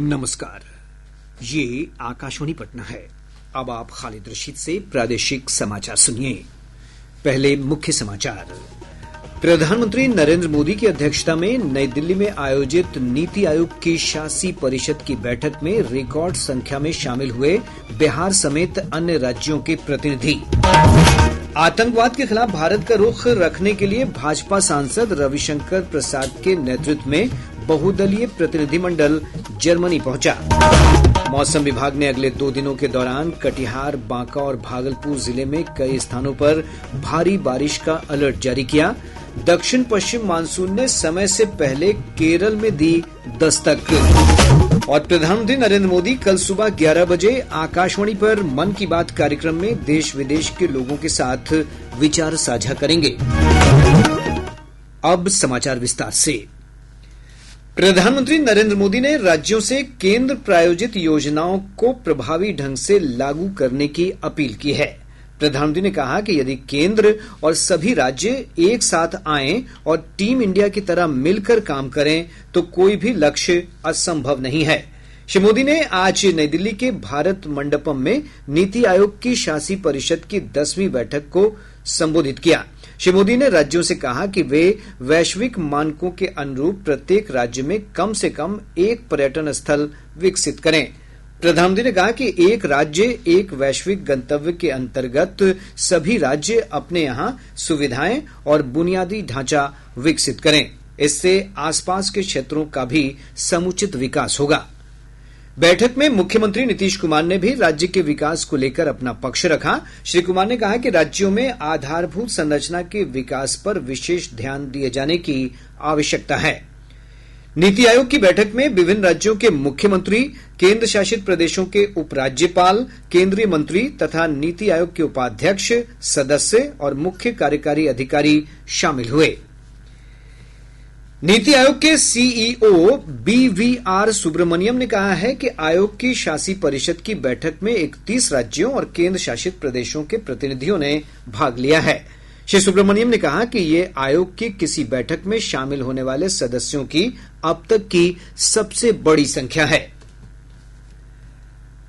नमस्कार, ये आकाशवाणी पटना है। अब आप खालिद रशीद से प्रादेशिक समाचार सुनिए। पहले मुख्य समाचार। प्रधानमंत्री नरेंद्र मोदी की अध्यक्षता में नई दिल्ली में आयोजित नीति आयोग की शासी परिषद की बैठक में रिकॉर्ड संख्या में शामिल हुए बिहार समेत अन्य राज्यों के प्रतिनिधि। आतंकवाद के खिलाफ भारत का रुख रखने के लिए भाजपा सांसद रविशंकर प्रसाद के नेतृत्व में बहुदलीय प्रतिनिधिमंडल जर्मनी पहुंचा। मौसम विभाग ने अगले 2 दिनों के दौरान कटिहार, बांका और भागलपुर जिले में कई स्थानों पर भारी बारिश का अलर्ट जारी किया। दक्षिण पश्चिम मानसून ने समय से पहले केरल में दी दस्तक। और प्रधानमंत्री नरेंद्र मोदी कल सुबह 11 बजे आकाशवाणी पर मन की बात कार्यक्रम में देश विदेश के लोगों के साथ विचार साझा करेंगे। अब समाचार विस्तार से। प्रधानमंत्री नरेंद्र मोदी ने राज्यों से केंद्र प्रायोजित योजनाओं को प्रभावी ढंग से लागू करने की अपील की है। प्रधानमंत्री ने कहा कि यदि केंद्र और सभी राज्य एक साथ आएं और टीम इंडिया की तरह मिलकर काम करें तो कोई भी लक्ष्य असंभव नहीं है। श्री मोदी ने आज नई दिल्ली के भारत मंडपम में नीति आयोग की शासी परिषद की 10वीं बैठक को संबोधित किया। श्री मोदी ने राज्यों से कहा कि वे वैश्विक मानकों के अनुरूप प्रत्येक राज्य में कम से कम एक पर्यटन स्थल विकसित करें। प्रधानमंत्री ने कहा कि एक राज्य एक वैश्विक गंतव्य के अंतर्गत सभी राज्य अपने यहां सुविधाएं और बुनियादी ढांचा विकसित करें। इससे आसपास के क्षेत्रों का भी समुचित विकास होगा। बैठक में मुख्यमंत्री नीतीश कुमार ने भी राज्य के विकास को लेकर अपना पक्ष रखा। श्री कुमार ने कहा कि राज्यों में आधारभूत संरचना के विकास पर विशेष ध्यान दिए जाने की आवश्यकता है। नीति आयोग की बैठक में विभिन्न राज्यों के मुख्यमंत्री, केंद्र शासित प्रदेशों के उपराज्यपाल, केंद्रीय मंत्री तथा नीति आयोग के उपाध्यक्ष, सदस्य और मुख्य कार्यकारी अधिकारी शामिल हुए। नीति आयोग के सीईओ बीवीआर सुब्रमण्यम ने कहा है कि आयोग की शासी परिषद की बैठक में 31 राज्यों और केंद्र शासित प्रदेशों के प्रतिनिधियों ने भाग लिया है। श्री सुब्रमण्यम ने कहा कि ये आयोग की किसी बैठक में शामिल होने वाले सदस्यों की अब तक की सबसे बड़ी संख्या है।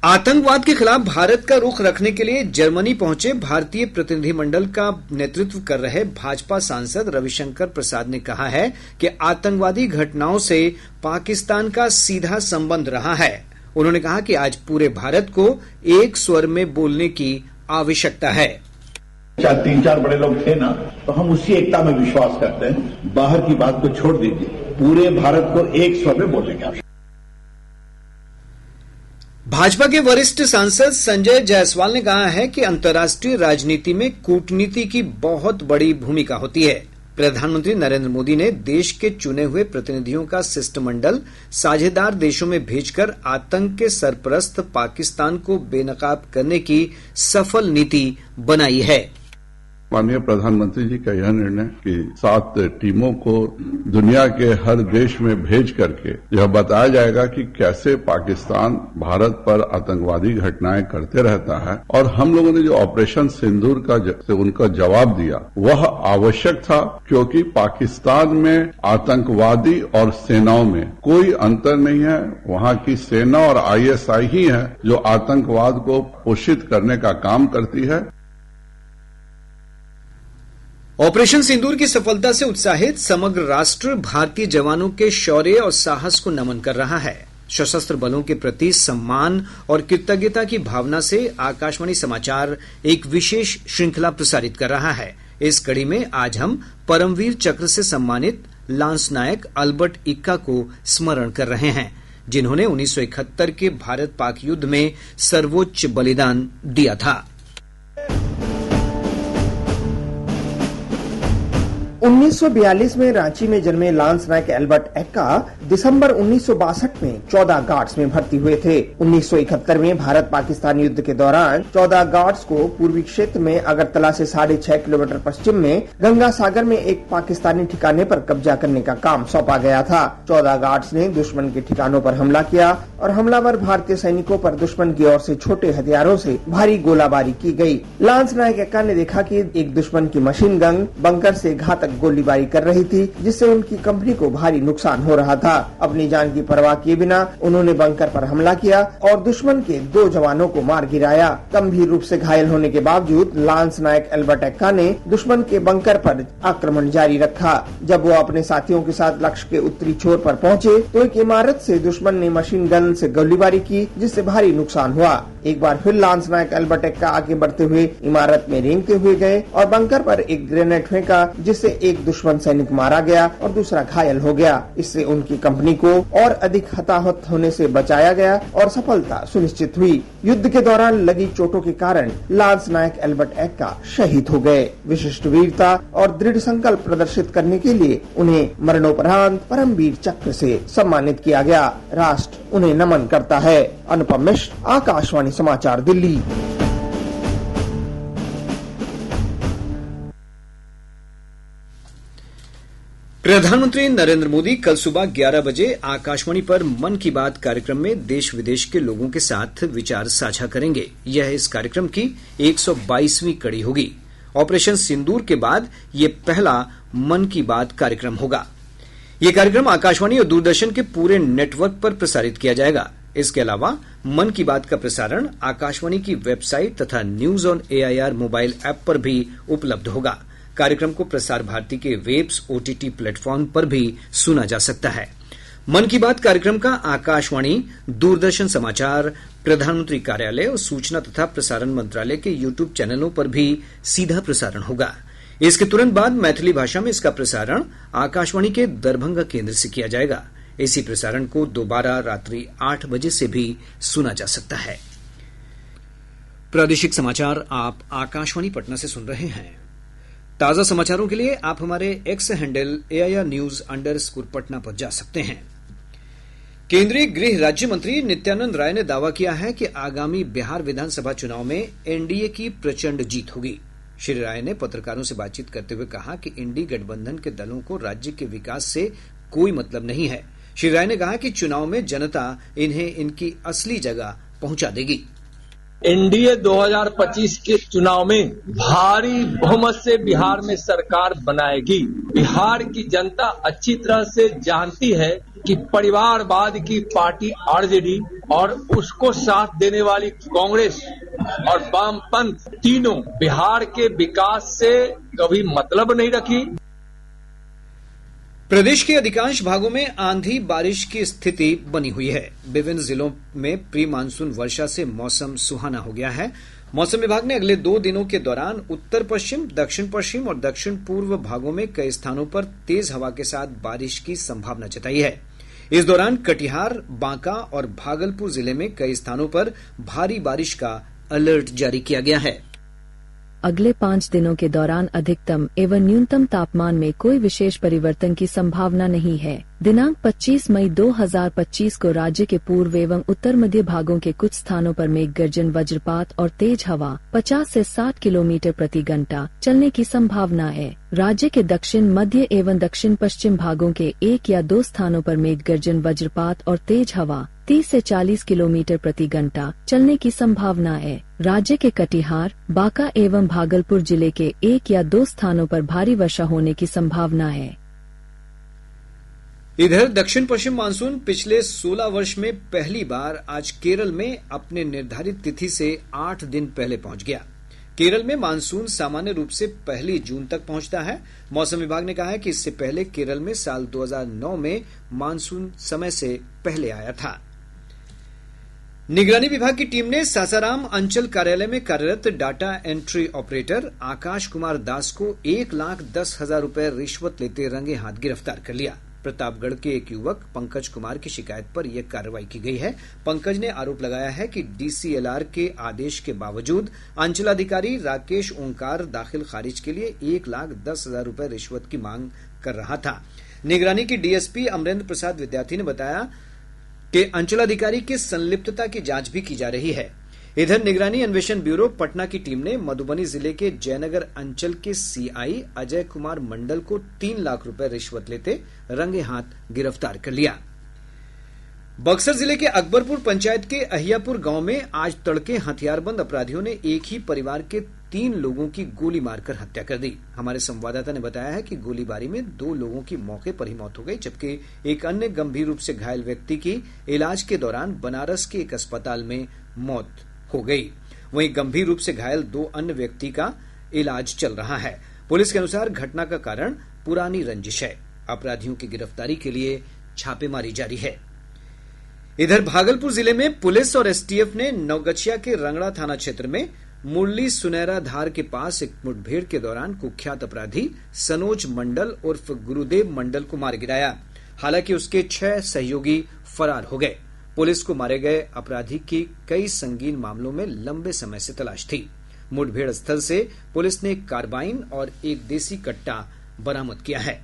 आतंकवाद के खिलाफ भारत का रुख रखने के लिए जर्मनी पहुंचे भारतीय प्रतिनिधिमंडल का नेतृत्व कर रहे भाजपा सांसद रविशंकर प्रसाद ने कहा है कि आतंकवादी घटनाओं से पाकिस्तान का सीधा संबंध रहा है। उन्होंने कहा कि आज पूरे भारत को एक स्वर में बोलने की आवश्यकता है। 3-4 बड़े लोग थे ना, तो हम उसी एकता में विश्वास करते हैं। बाहर की बात को छोड़ दीजिए, पूरे भारत को एक स्वर में बोलने की आवश्यकता। भाजपा के वरिष्ठ सांसद संजय जायसवाल ने कहा है कि अंतर्राष्ट्रीय राजनीति में कूटनीति की बहुत बड़ी भूमिका होती है। प्रधानमंत्री नरेंद्र मोदी ने देश के चुने हुए प्रतिनिधियों का शिष्टमंडल साझेदार देशों में भेजकर आतंक के सरपरस्त पाकिस्तान को बेनकाब करने की सफल नीति बनाई है। माननीय प्रधानमंत्री जी का यह निर्णय कि 7 टीमों को दुनिया के हर देश में भेज करके यह बताया जाएगा कि कैसे पाकिस्तान भारत पर आतंकवादी घटनाएं करते रहता है, और हम लोगों ने जो ऑपरेशन सिंदूर का उनका जवाब दिया वह आवश्यक था, क्योंकि पाकिस्तान में आतंकवादी और सेनाओं में कोई अंतर नहीं है। वहां की सेना और आईएसआई ही है जो आतंकवाद को पोषित करने का काम करती है। ऑपरेशन सिंदूर की सफलता से उत्साहित समग्र राष्ट्र भारतीय जवानों के शौर्य और साहस को नमन कर रहा है। सशस्त्र बलों के प्रति सम्मान और कृतज्ञता की भावना से आकाशवाणी समाचार एक विशेष श्रृंखला प्रसारित कर रहा है। इस कड़ी में आज हम परमवीर चक्र से सम्मानित लांस नायक अल्बर्ट इक्का को स्मरण कर रहे हैं, जिन्होंने 1971 के भारत पाक युद्ध में सर्वोच्च बलिदान दिया था। 1942 में रांची में जन्मे लांस नायक एल्बर्ट एक्का दिसंबर 1962 में 14 गार्ड्स में भर्ती हुए थे। 1971 में भारत पाकिस्तान युद्ध के दौरान 14 गार्ड्स को पूर्वी क्षेत्र में अगरतला से 6.5 किलोमीटर पश्चिम में गंगा सागर में एक पाकिस्तानी ठिकाने पर कब्जा करने का काम सौंपा गया था। 14 गार्ड्स ने दुश्मन के ठिकानों पर हमला किया और हमलावर भारतीय सैनिकों पर दुश्मन की ओर से छोटे हथियारों से भारी गोलाबारी की गई। लांस नायक एक्का ने देखा कि एक दुश्मन की मशीन गन बंकर से घातक घातक गोलीबारी कर रही थी, जिससे उनकी कंपनी को भारी नुकसान हो रहा था। अपनी जान की परवाह किए बिना उन्होंने बंकर पर हमला किया और दुश्मन के 2 जवानों को मार गिराया। गंभीर रूप से घायल होने के बावजूद लांस नायक एल्बर्ट एक्का ने दुश्मन के बंकर पर आक्रमण जारी रखा। जब वो अपने साथियों के साथ लक्ष्य के उत्तरी छोर पर पहुंचे तो एक इमारत से दुश्मन ने मशीन गन से गोलीबारी की, जिससे भारी नुकसान हुआ। एक बार फिर लांस नायक एल्बर्ट एक्का आगे बढ़ते हुए इमारत में रेंगते हुए गए और बंकर पर एक ग्रेनेड फेंका, जिससे एक दुश्मन सैनिक मारा गया और दूसरा घायल हो गया। इससे उनकी कंपनी को और अधिक हताहत होने से बचाया गया और सफलता सुनिश्चित हुई। युद्ध के दौरान लगी चोटों के कारण लांस नायक एल्बर्ट एक्का शहीद हो गए। विशिष्ट वीरता और दृढ़ संकल्प प्रदर्शित करने के लिए उन्हें मरणोपरांत परमवीर चक्र से सम्मानित किया गया। राष्ट्र उन्हें नमन करता है। अनुपम मिश्र, आकाशवाणी समाचार, दिल्ली। प्रधानमंत्री नरेंद्र मोदी कल सुबह 11 बजे आकाशवाणी पर मन की बात कार्यक्रम में देश विदेश के लोगों के साथ विचार साझा करेंगे। यह इस कार्यक्रम की 122वीं कड़ी होगी। ऑपरेशन सिंदूर के बाद ये पहला मन की बात कार्यक्रम होगा। ये कार्यक्रम आकाशवाणी और दूरदर्शन के पूरे नेटवर्क पर प्रसारित किया जाएगा। इसके अलावा मन की बात का प्रसारण आकाशवाणी की वेबसाइट तथा news on AIR mobile app पर भी उपलब्ध होगा। कार्यक्रम को प्रसार भारती के वेब्स ओटीटी प्लेटफॉर्म पर भी सुना जा सकता है। मन की बात कार्यक्रम का आकाशवाणी, दूरदर्शन समाचार, प्रधानमंत्री कार्यालय और सूचना तथा प्रसारण मंत्रालय के यूट्यूब चैनलों पर भी सीधा प्रसारण होगा। इसके तुरंत बाद मैथिली भाषा में इसका प्रसारण आकाशवाणी के दरभंगा केंद्र से किया जाएगा। इसी प्रसारण को दोबारा रात्रि 8 बजे से भी सुना जा सकता है। प्रादेशिक समाचार आप आकाशवाणी पटना से सुन रहे हैं। ताजा समाचारों के लिए आप हमारे एक्स हैंडल AIRnews_पटना पर जा सकते हैं। केंद्रीय गृह राज्य मंत्री नित्यानंद राय ने दावा किया है कि आगामी बिहार विधानसभा चुनाव में एनडीए की प्रचंड जीत होगी। श्री राय ने पत्रकारों से बातचीत करते हुए कहा कि इंडी गठबंधन के दलों को राज्य के विकास से कोई मतलब नहीं है। श्री राय ने कहा कि चुनाव में जनता इन्हें इनकी असली जगह पहुंचा देगी। एनडीए 2025 के चुनाव में भारी बहुमत से बिहार में सरकार बनाएगी। बिहार की जनता अच्छी तरह से जानती है कि परिवारवाद की पार्टी आरजेडी और उसको साथ देने वाली कांग्रेस और वामपंथ तीनों बिहार के विकास से कभी मतलब नहीं रखी। प्रदेश के अधिकांश भागों में आंधी बारिश की स्थिति बनी हुई है। विभिन्न जिलों में प्री मानसून वर्षा से मौसम सुहाना हो गया है। मौसम विभाग ने अगले 2 दिनों के दौरान उत्तर पश्चिम, दक्षिण पश्चिम और दक्षिण पूर्व भागों में कई स्थानों पर तेज हवा के साथ बारिश की संभावना जताई है। इस दौरान कटिहार, बांका और भागलपुर जिले में कई स्थानों पर भारी बारिश का अलर्ट जारी किया गया है। अगले 5 दिनों के दौरान अधिकतम एवं न्यूनतम तापमान में कोई विशेष परिवर्तन की संभावना नहीं है। दिनांक 25 मई 2025 को राज्य के पूर्व एवं उत्तर मध्य भागों के कुछ स्थानों पर मेघ गर्जन, वज्रपात और तेज हवा 50 से 60 किलोमीटर प्रति घंटा चलने की संभावना है। राज्य के दक्षिण मध्य एवं दक्षिण पश्चिम भागों के 1 या 2 स्थानों पर मेघ गर्जन, वज्रपात और तेज हवा 30 से 40 किलोमीटर प्रति घंटा चलने की संभावना है। राज्य के कटिहार, बांका एवं भागलपुर जिले के 1 या 2 स्थानों पर भारी वर्षा होने की संभावना है। इधर दक्षिण पश्चिम मानसून पिछले 16 वर्ष में पहली बार आज केरल में अपने निर्धारित तिथि से 8 दिन पहले पहुंच गया। केरल में मानसून सामान्य रूप से 1 जून तक पहुंचता है। मौसम विभाग ने कहा है कि इससे पहले केरल में साल 2009 में मानसून समय से पहले आया था। निगरानी विभाग की टीम ने सासाराम अंचल कार्यालय में कार्यरत data entry operator Akash Kumar Das को 1,10,000 रुपए रिश्वत लेते रंगे हाथ गिरफ्तार कर लिया। प्रतापगढ़ के एक युवक पंकज कुमार की शिकायत पर यह कार्रवाई की गई है। पंकज ने आरोप लगाया है कि डीसीएलआर के आदेश के बावजूद अंचलाधिकारी राकेश ओंकार दाखिल खारिज के लिए 1,10,000 रुपए रिश्वत की मांग कर रहा था। निगरानी की डीएसपी अमरेंद्र प्रसाद विद्यार्थी ने बताया कि अंचलाधिकारी की संलिप्तता की जांच भी की जा रही है। इधर निगरानी अन्वेषण ब्यूरो पटना की टीम ने मधुबनी जिले के जयनगर अंचल के सीआई अजय कुमार मंडल को 3 लाख रुपए रिश्वत लेते रंगे हाथ गिरफ्तार कर लिया। बक्सर जिले के अकबरपुर पंचायत के अहियापुर गांव में आज तड़के हथियारबंद अपराधियों ने एक ही परिवार के 3 लोगों की गोली मारकर हत्या कर दी। हमारे संवाददाता ने बताया है कि गोलीबारी में 2 लोगों की मौके पर ही मौत हो गई, जबकि एक अन्य गंभीर रूप से घायल व्यक्ति की इलाज के दौरान बनारस के एक अस्पताल में मौत हो गई। वहीं गंभीर रूप से घायल 2 अन्य व्यक्ति का इलाज चल रहा है। पुलिस के अनुसार घटना का कारण पुरानी रंजिश है। अपराधियों की गिरफ्तारी के लिए छापेमारी जारी है। इधर भागलपुर जिले में पुलिस और एसटीएफ ने नवगछिया के रंगड़ा थाना क्षेत्र में मुरली सुनहरा धार के पास एक मुठभेड़ के दौरान कुख्यात अपराधी सनोज मंडल उर्फ गुरुदेव मंडल को मार गिराया। हालांकि उसके 6 सहयोगी फरार हो गए। पुलिस को मारे गए अपराधी की कई संगीन मामलों में लंबे समय से तलाश थी। मुठभेड़ स्थल से पुलिस ने एक कार्बाइन और एक देसी कट्टा बरामद किया है।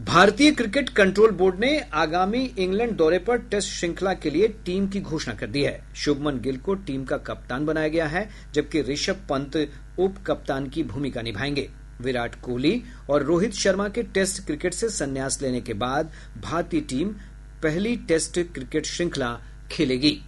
भारतीय क्रिकेट कंट्रोल बोर्ड ने आगामी इंग्लैंड दौरे पर टेस्ट श्रृंखला के लिए टीम की घोषणा कर दी है। शुभमन गिल को टीम का कप्तान बनाया गया है, जबकि ऋषभ पंत उप कप्तान की भूमिका निभाएंगे। विराट कोहली और रोहित शर्मा के टेस्ट क्रिकेट से संन्यास लेने के बाद भारतीय टीम पहली टेस्ट क्रिकेट श्रृंखला खेलेगी।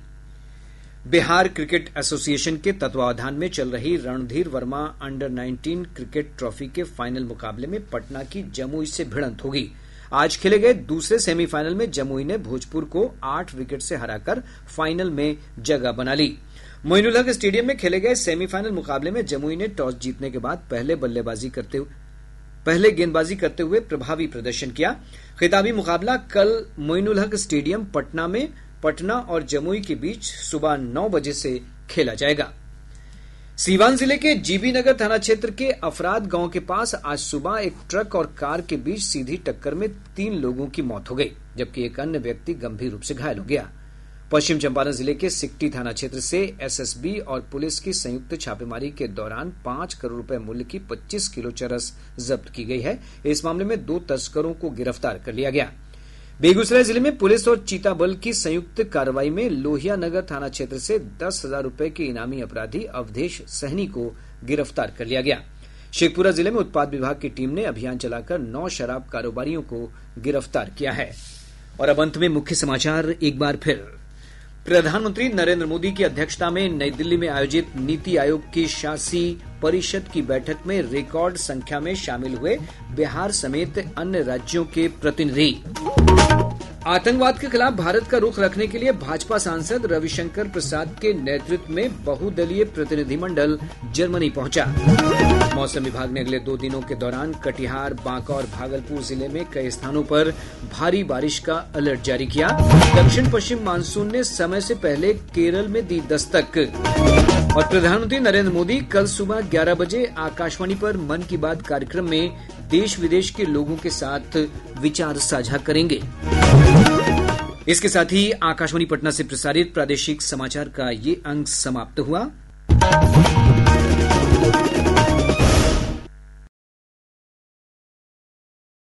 बिहार क्रिकेट एसोसिएशन के तत्वावधान में चल रही Randhir Verma under 19 cricket trophy के फाइनल मुकाबले में पटना की जमुई से भिड़ंत होगी। आज खेले गए दूसरे सेमीफाइनल में जमुई ने भोजपुर को 8 विकेट से हराकर फाइनल में जगह बना ली। मोइनुल हक स्टेडियम में खेले गए सेमीफाइनल मुकाबले में जमुई ने टॉस जीतने के बाद पहले गेंदबाजी करते हुए प्रभावी प्रदर्शन किया। खिताबी मुकाबला कल मोइनुल हक स्टेडियम पटना में पटना और जमुई के बीच सुबह 9 बजे से खेला जाएगा। सीवान जिले के जीबी नगर थाना क्षेत्र के अफराद गांव के पास आज सुबह एक ट्रक और कार के बीच सीधी टक्कर में 3 लोगों की मौत हो गई, जबकि एक अन्य व्यक्ति गंभीर रूप से घायल हो गया। पश्चिम चंपारण जिले के सिकटी थाना क्षेत्र से एसएसबी और पुलिस की संयुक्त छापेमारी के दौरान 5 करोड़ रुपए मूल्य की 25 किलो चरस जब्त की गई है। इस मामले में 2 तस्करों को गिरफ्तार कर लिया गया। बेगूसराय जिले में पुलिस और चीता बल की संयुक्त कार्रवाई में लोहिया नगर थाना क्षेत्र से 10,000 रुपए के इनामी अपराधी अवधेश सहनी को गिरफ्तार कर लिया गया। शेखपुरा जिले में उत्पाद विभाग की टीम ने अभियान चलाकर 9 शराब कारोबारियों को गिरफ्तार किया है। और अब अंत में मुख्य समाचार एक बार फिर। प्रधानमंत्री नरेंद्र मोदी की अध्यक्षता में नई दिल्ली में आयोजित नीति आयोग की शासी परिषद की बैठक में रिकॉर्ड संख्या में शामिल हुए बिहार समेत अन्य राज्यों के प्रतिनिधि। आतंकवाद के खिलाफ भारत का रुख रखने के लिए भाजपा सांसद रविशंकर प्रसाद के नेतृत्व में बहुदलीय प्रतिनिधिमंडल जर्मनी पहुंचा। मौसम विभाग ने अगले 2 दिनों के दौरान कटिहार, बांका और भागलपुर जिले में कई स्थानों पर भारी बारिश का अलर्ट जारी किया। दक्षिण पश्चिम मानसून ने समय से पहले केरल में दी दस्तक। और प्रधानमंत्री नरेंद्र मोदी कल सुबह 11 बजे आकाशवाणी पर मन की बात कार्यक्रम में देश विदेश के लोगों के साथ विचार साझा करेंगे। इसके साथ ही आकाशवाणी पटना से प्रसारित प्रादेशिक समाचार का ये अंक समाप्त हुआ।